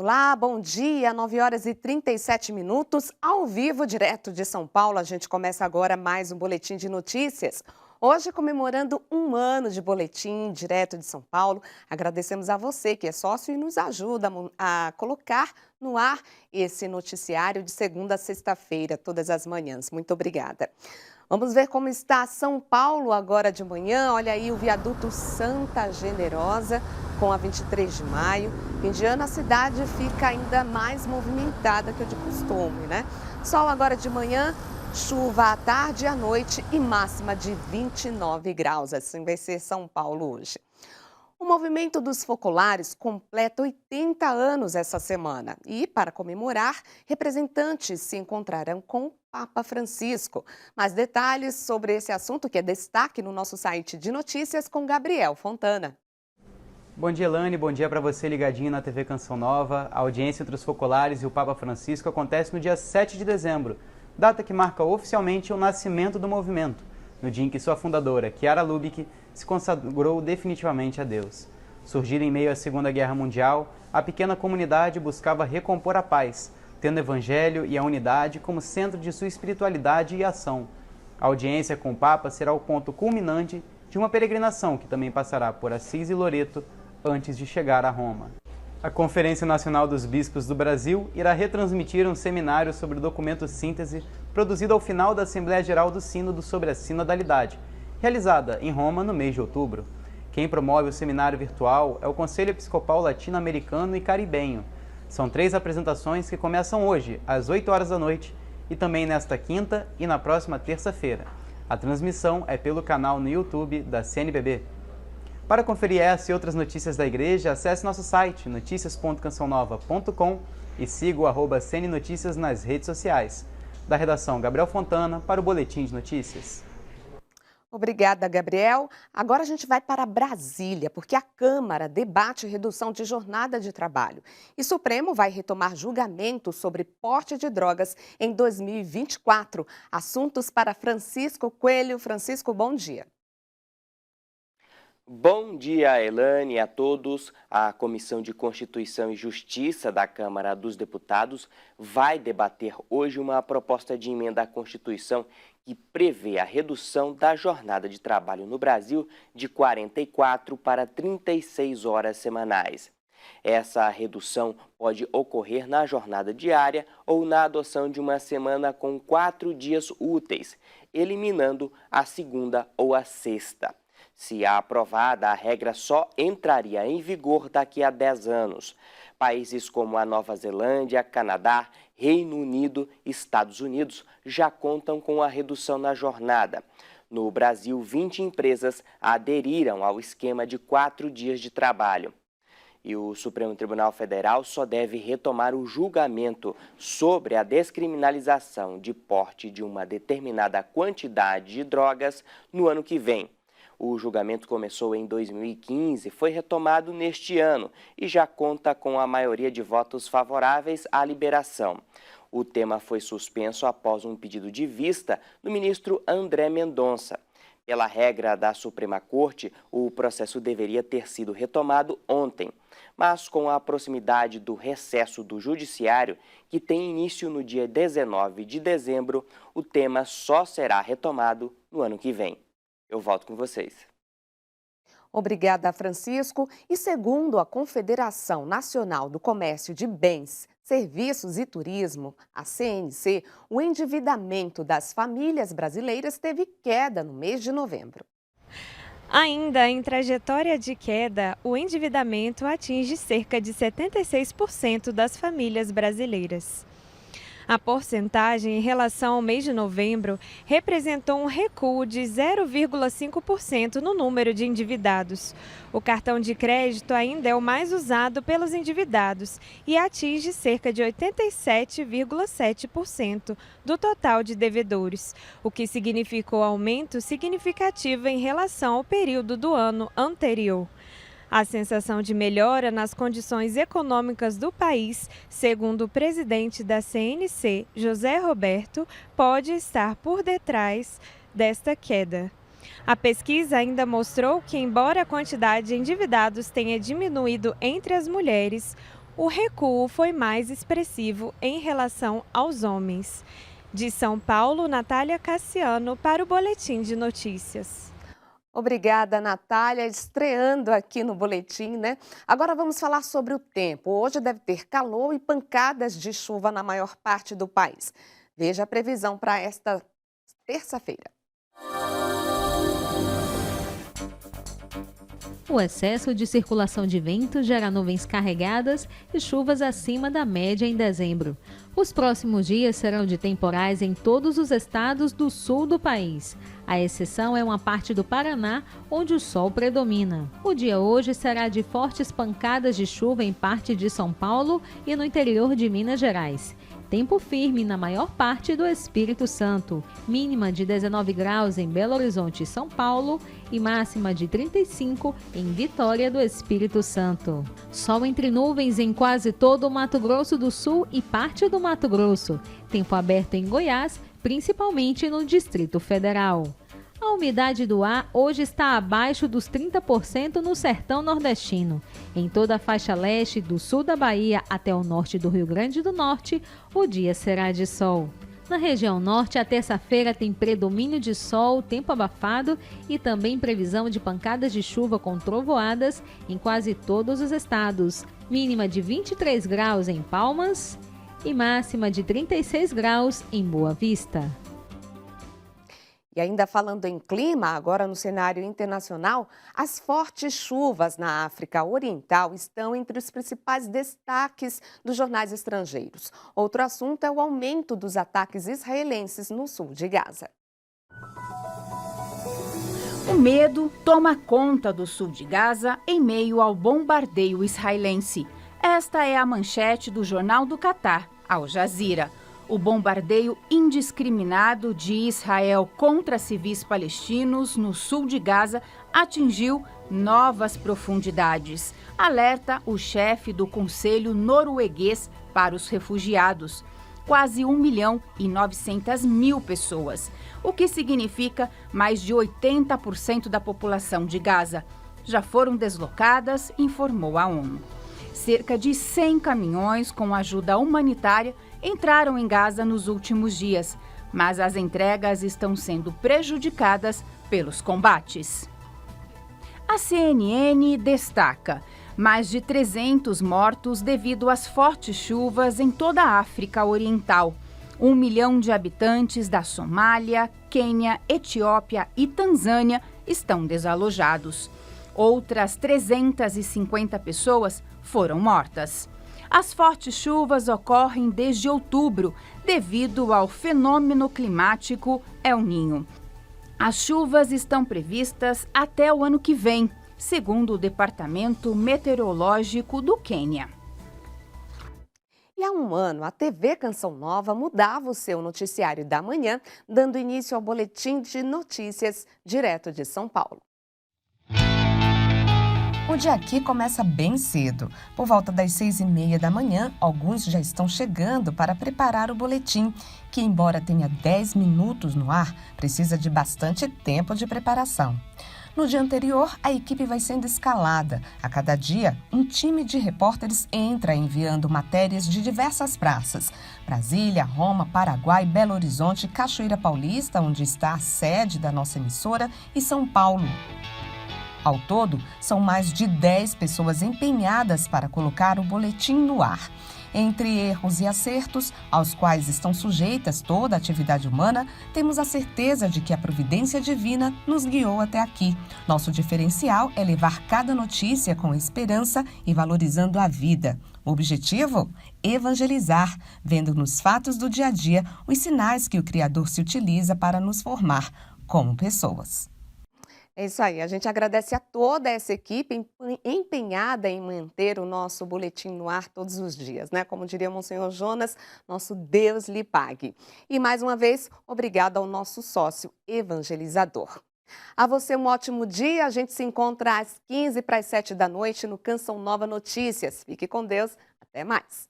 Olá, bom dia, 9h37, ao vivo, direto de São Paulo. A gente começa agora mais um Boletim de Notícias. Hoje, comemorando um ano de Boletim, direto de São Paulo. Agradecemos a você que é sócio e nos ajuda a colocar no ar esse noticiário de segunda a sexta-feira, todas as manhãs. Muito obrigada. Vamos ver como está São Paulo agora de manhã. Olha aí o viaduto Santa Generosa com a 23 de maio. Fim de ano a cidade fica ainda mais movimentada que o de costume, né? Sol agora de manhã, chuva à tarde e à noite e máxima de 29 graus. Assim vai ser São Paulo hoje. O movimento dos focolares completa 80 anos essa semana e, para comemorar, representantes se encontrarão com o Papa Francisco. Mais detalhes sobre esse assunto que é destaque no nosso site de notícias com Gabriel Fontana. Bom dia, Elane. Bom dia para você ligadinho na TV Canção Nova. A audiência entre os focolares e o Papa Francisco acontece no dia 7 de dezembro, data que marca oficialmente o nascimento do movimento, no dia em que sua fundadora, Chiara Lubich, se consagrou definitivamente a Deus. Surgida em meio à Segunda Guerra Mundial, a pequena comunidade buscava recompor a paz, tendo o Evangelho e a unidade como centro de sua espiritualidade e ação. A audiência com o Papa será o ponto culminante de uma peregrinação que também passará por Assis e Loreto antes de chegar a Roma. A Conferência Nacional dos Bispos do Brasil irá retransmitir um seminário sobre o documento síntese produzido ao final da Assembleia Geral do Sínodo sobre a Sinodalidade, realizada em Roma no mês de outubro. Quem promove o seminário virtual é o Conselho Episcopal Latino-Americano e Caribenho. São 3 apresentações que começam hoje, às 8 horas da noite, e também nesta quinta e na próxima terça-feira. A transmissão é pelo canal no YouTube da CNBB. Para conferir essa e outras notícias da Igreja, acesse nosso site noticias.cançãonova.com e siga o @CNNoticias nas redes sociais. Da redação Gabriel Fontana para o Boletim de Notícias. Obrigada, Gabriel. Agora a gente vai para Brasília, porque a Câmara debate redução de jornada de trabalho. E Supremo vai retomar julgamento sobre porte de drogas em 2024. Assuntos para Francisco Coelho. Francisco, bom dia. Bom dia, Elane, e a todos. A Comissão de Constituição e Justiça da Câmara dos Deputados vai debater hoje uma proposta de emenda à Constituição que prevê a redução da jornada de trabalho no Brasil de 44 para 36 horas semanais. Essa redução pode ocorrer na jornada diária ou na adoção de uma semana com 4 dias úteis, eliminando a segunda ou a sexta. Se aprovada, a regra só entraria em vigor daqui a 10 anos. Países como a Nova Zelândia, Canadá, Reino Unido e Estados Unidos já contam com a redução na jornada. No Brasil, 20 empresas aderiram ao esquema de 4 dias de trabalho. E o Supremo Tribunal Federal só deve retomar o julgamento sobre a descriminalização de porte de uma determinada quantidade de drogas no ano que vem. O julgamento começou em 2015, foi retomado neste ano e já conta com a maioria de votos favoráveis à liberação. O tema foi suspenso após um pedido de vista do ministro André Mendonça. Pela regra da Suprema Corte, o processo deveria ter sido retomado ontem. Mas com a proximidade do recesso do Judiciário, que tem início no dia 19 de dezembro, o tema só será retomado no ano que vem. Eu volto com vocês. Obrigada, Francisco. E segundo a Confederação Nacional do Comércio de Bens, Serviços e Turismo, a CNC, o endividamento das famílias brasileiras teve queda no mês de novembro. Ainda em trajetória de queda, o endividamento atinge cerca de 76% das famílias brasileiras. A porcentagem em relação ao mês de novembro representou um recuo de 0,5% no número de endividados. O cartão de crédito ainda é o mais usado pelos endividados e atinge cerca de 87,7% do total de devedores, o que significou aumento significativo em relação ao período do ano anterior. A sensação de melhora nas condições econômicas do país, segundo o presidente da CNC, José Roberto, pode estar por detrás desta queda. A pesquisa ainda mostrou que, embora a quantidade de endividados tenha diminuído entre as mulheres, O recuo foi mais expressivo em relação aos homens. De São Paulo, Natália Cassiano para o Boletim de Notícias. Obrigada, Natália, estreando aqui no boletim, né? Agora vamos falar sobre o tempo. Hoje deve ter calor e pancadas de chuva na maior parte do país. Veja a previsão para esta terça-feira. O excesso de circulação de vento gera nuvens carregadas e chuvas acima da média em dezembro. Os próximos dias serão de temporais em todos os estados do sul do país. A exceção é uma parte do Paraná, onde o sol predomina. O dia hoje será de fortes pancadas de chuva em parte de São Paulo e no interior de Minas Gerais. Tempo firme na maior parte do Espírito Santo, mínima de 19 graus em Belo Horizonte e São Paulo e máxima de 35 em Vitória do Espírito Santo. Sol entre nuvens em quase todo o Mato Grosso do Sul e parte do Mato Grosso. Tempo aberto em Goiás, principalmente no Distrito Federal. A umidade do ar hoje está abaixo dos 30% no sertão nordestino. Em toda a faixa leste, do sul da Bahia até o norte do Rio Grande do Norte, o dia será de sol. Na região norte, a terça-feira tem predomínio de sol, tempo abafado e também previsão de pancadas de chuva com trovoadas em quase todos os estados. Mínima de 23 graus em Palmas e máxima de 36 graus em Boa Vista. E ainda falando em clima, agora no cenário internacional, as fortes chuvas na África Oriental estão entre os principais destaques dos jornais estrangeiros. Outro assunto é o aumento dos ataques israelenses no sul de Gaza. O medo toma conta do sul de Gaza em meio ao bombardeio israelense. Esta é a manchete do jornal do Catar, Al Jazeera. O bombardeio indiscriminado de Israel contra civis palestinos no sul de Gaza atingiu novas profundidades. Alerta o chefe do Conselho Norueguês para os Refugiados. Quase 1.900.000 pessoas, o que significa mais de 80% da população de Gaza. Já foram deslocadas, informou a ONU. Cerca de 100 caminhões com ajuda humanitária entraram em Gaza nos últimos dias, mas as entregas estão sendo prejudicadas pelos combates. A CNN destaca mais de 300 mortos devido às fortes chuvas em toda a África Oriental. 1 milhão de habitantes da Somália, Quênia, Etiópia e Tanzânia estão desalojados. Outras 350 pessoas foram mortas. As fortes chuvas ocorrem desde outubro, devido ao fenômeno climático El Niño. As chuvas estão previstas até o ano que vem, segundo o Departamento Meteorológico do Quênia. E há um ano, a TV Canção Nova mudava o seu noticiário da manhã, dando início ao boletim de notícias direto de São Paulo. O dia aqui começa bem cedo. Por volta das 6h30 da manhã, alguns já estão chegando para preparar o boletim, que, embora tenha 10 minutos no ar, precisa de bastante tempo de preparação. No dia anterior, a equipe vai sendo escalada. A cada dia, um time de repórteres entra enviando matérias de diversas praças: Brasília, Roma, Paraguai, Belo Horizonte, Cachoeira Paulista, onde está a sede da nossa emissora, e São Paulo. Ao todo, são mais de 10 pessoas empenhadas para colocar o boletim no ar. Entre erros e acertos, aos quais estão sujeitas toda a atividade humana, temos a certeza de que a providência divina nos guiou até aqui. Nosso diferencial é levar cada notícia com esperança e valorizando a vida. O objetivo? Evangelizar, vendo nos fatos do dia a dia os sinais que o Criador se utiliza para nos formar como pessoas. É isso aí, a gente agradece a toda essa equipe empenhada em manter o nosso boletim no ar todos os dias, né? Como diria Monsenhor Jonas, nosso Deus lhe pague. E mais uma vez, obrigada ao nosso sócio evangelizador. A você um ótimo dia, a gente se encontra às 6:45 da noite no Canção Nova Notícias. Fique com Deus, até mais.